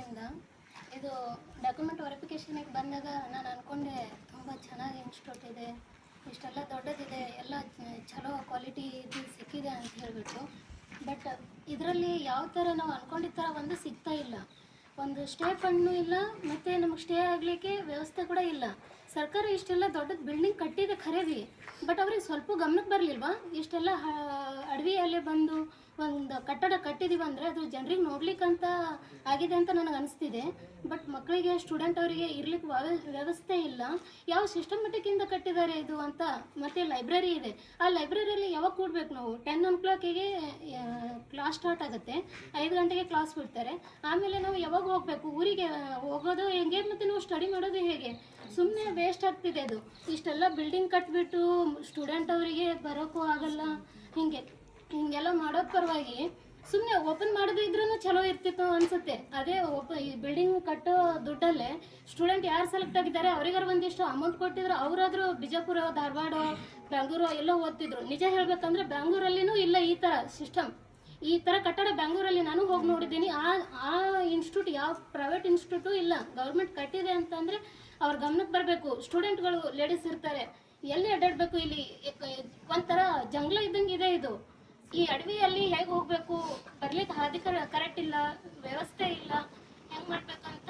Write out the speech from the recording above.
ಕಡೆಯಿಂದ ಇದು ಡಾಕ್ಯುಮೆಂಟ್ ವೆರಿಫಿಕೇಷನಿಗೆ ಬಂದಾಗ ನಾನು ಅಂದ್ಕೊಂಡೆ ತುಂಬ ಚೆನ್ನಾಗಿ ಇನ್ಸ್ಟಿಟ್ಯೂಟ್ ಇದೆ, ಇಷ್ಟೆಲ್ಲ ದೊಡ್ಡದಿದೆ, ಎಲ್ಲ ಚಲೋ ಕ್ವಾಲಿಟಿ ಇದು ಸಿಕ್ಕಿದೆ ಅಂತ ಹೇಳಿಬಿಟ್ಟು. ಬಟ್ ಇದರಲ್ಲಿ ಯಾವ ಥರ ನಾವು ಅಂದ್ಕೊಂಡಿದ್ದ ಥರ ಒಂದು ಸಿಗ್ತಾ ಇಲ್ಲ. ಒಂದು ಸ್ಟೇ ಫಂಡ್ನೂ ಇಲ್ಲ, ಮತ್ತು ನಮಗೆ ಸ್ಟೇ ಆಗಲಿಕ್ಕೆ ವ್ಯವಸ್ಥೆ ಕೂಡ ಇಲ್ಲ. ಸರ್ಕಾರ ಇಷ್ಟೆಲ್ಲ ದೊಡ್ಡದು ಬಿಲ್ಡಿಂಗ್ ಕಟ್ಟಿದೆ ಖರೀದಿ, ಬಟ್ ಅವ್ರಿಗೆ ಸ್ವಲ್ಪ ಗಮನಕ್ಕೆ ಬರಲಿಲ್ವಾ? ಇಷ್ಟೆಲ್ಲ ಅಡವಿಯಲ್ಲೇ ಬಂದು ಒಂದು ಕಟ್ಟಡ ಕಟ್ಟಿದೀವಿ ಅಂದರೆ ಅದು ಜನರಿಗೆ ನೋಡ್ಲಿಕ್ಕಂತ ಆಗಿದೆ ಅಂತ ನನಗೆ ಅನಿಸ್ತಿದೆ. ಬಟ್ ಮಕ್ಕಳಿಗೆ ಸ್ಟೂಡೆಂಟ್ ಅವರಿಗೆ ಇರ್ಲಿಕ್ಕೆ ವ್ಯವಸ್ಥೆ ಇಲ್ಲ. ಯಾವ ಸಿಸ್ಟಮೆಟಿಕ್ಕಿಂದ ಕಟ್ಟಿದ್ದಾರೆ ಇದು ಅಂತ. ಮತ್ತು ಲೈಬ್ರರಿ ಇದೆ, ಆ ಲೈಬ್ರರಿಯಲ್ಲಿ ಯಾವಾಗ ಕೂಡಬೇಕು ನಾವು? 10 o'clock ಕ್ಲಾಸ್ ಸ್ಟಾರ್ಟ್ ಆಗುತ್ತೆ, 5 ಗಂಟೆಗೆ ಕ್ಲಾಸ್ ಬಿಡ್ತಾರೆ. ಆಮೇಲೆ ನಾವು ಯಾವಾಗ ಹೋಗಬೇಕು? ಊರಿಗೆ ಹೋಗೋದು ಹೆಂಗೆ, ಮತ್ತು ನಾವು ಸ್ಟಡಿ ಮಾಡೋದು ಹೇಗೆ? ಸುಮ್ಮನೆ ವೇಸ್ಟ್ ಆಗ್ತಿದೆ ಅದು. ಇಷ್ಟೆಲ್ಲ ಬಿಲ್ಡಿಂಗ್ ಕಟ್ಟಿಬಿಟ್ಟು ಸ್ಟೂಡೆಂಟ್ ಅವರಿಗೆ ಬರೋಕ್ಕೂ ಆಗಲ್ಲ. ಹಿಂಗೆಲ್ಲ ಮಾಡೋದು ಪರವಾಗಿ ಸುಮ್ಮನೆ ಓಪನ್ ಮಾಡದೇ ಇದ್ರೂ ಚಲೋ ಇರ್ತಿತ್ತು ಅನಿಸುತ್ತೆ. ಅದೇ ಈ ಬಿಲ್ಡಿಂಗ್ ಕಟ್ಟೋ ದುಡ್ಡಲ್ಲೇ ಸ್ಟೂಡೆಂಟ್ ಯಾರು ಸೆಲೆಕ್ಟ್ ಆಗಿದ್ದಾರೆ ಅವರಿಗಾರು ಒಂದಿಷ್ಟು ಅಮೌಂಟ್ ಕೊಟ್ಟಿದ್ರು, ಅವರಾದರೂ ಬಿಜಾಪುರ, ಧಾರವಾಡ, ಬೆಂಗಳೂರು ಎಲ್ಲ ಓದ್ತಿದ್ರು. ನಿಜ ಹೇಳಬೇಕಂದ್ರೆ ಬೆಂಗಳೂರಲ್ಲಿನೂ ಇಲ್ಲ ಈ ಥರ ಸಿಸ್ಟಮ್. ಈ ಥರ ಕಟ್ಟಡ ಬೆಂಗಳೂರಲ್ಲಿ ನಾನು ಹೋಗಿ ನೋಡಿದ್ದೀನಿ. ಆ ಇನ್ಸ್ಟಿಟ್ಯೂಟ್ ಯಾವ ಪ್ರೈವೇಟ್ ಇನ್ಸ್ಟಿಟ್ಯೂಟು ಇಲ್ಲ. ಗೌರ್ಮೆಂಟ್ ಕಟ್ಟಿದೆ ಅಂತಂದರೆ ಅವ್ರ ಗಮನಕ್ಕೆ ಬರಬೇಕು. ಸ್ಟೂಡೆಂಟ್ಗಳು ಲೇಡೀಸ್ ಇರ್ತಾರೆ, ಎಲ್ಲಿ ಅಡ್ಡಾಡಬೇಕು? ಇಲ್ಲಿ ಒಂಥರ ಜಂಗ್ಲ ಇದ್ದಂಗೆ ಇದೆ ಇದು. ಈ ಅಡವಿಯಲ್ಲಿ ಹೇಗೆ ಹೋಗಬೇಕು? ಬರ್ಲಿಕ್ಕೆ ಹಾದಿ ಕರೆಕ್ಟ್ ಇಲ್ಲ, ವ್ಯವಸ್ಥೆ ಇಲ್ಲ, ಹೆಂಗೆ ಮಾಡಬೇಕಂತ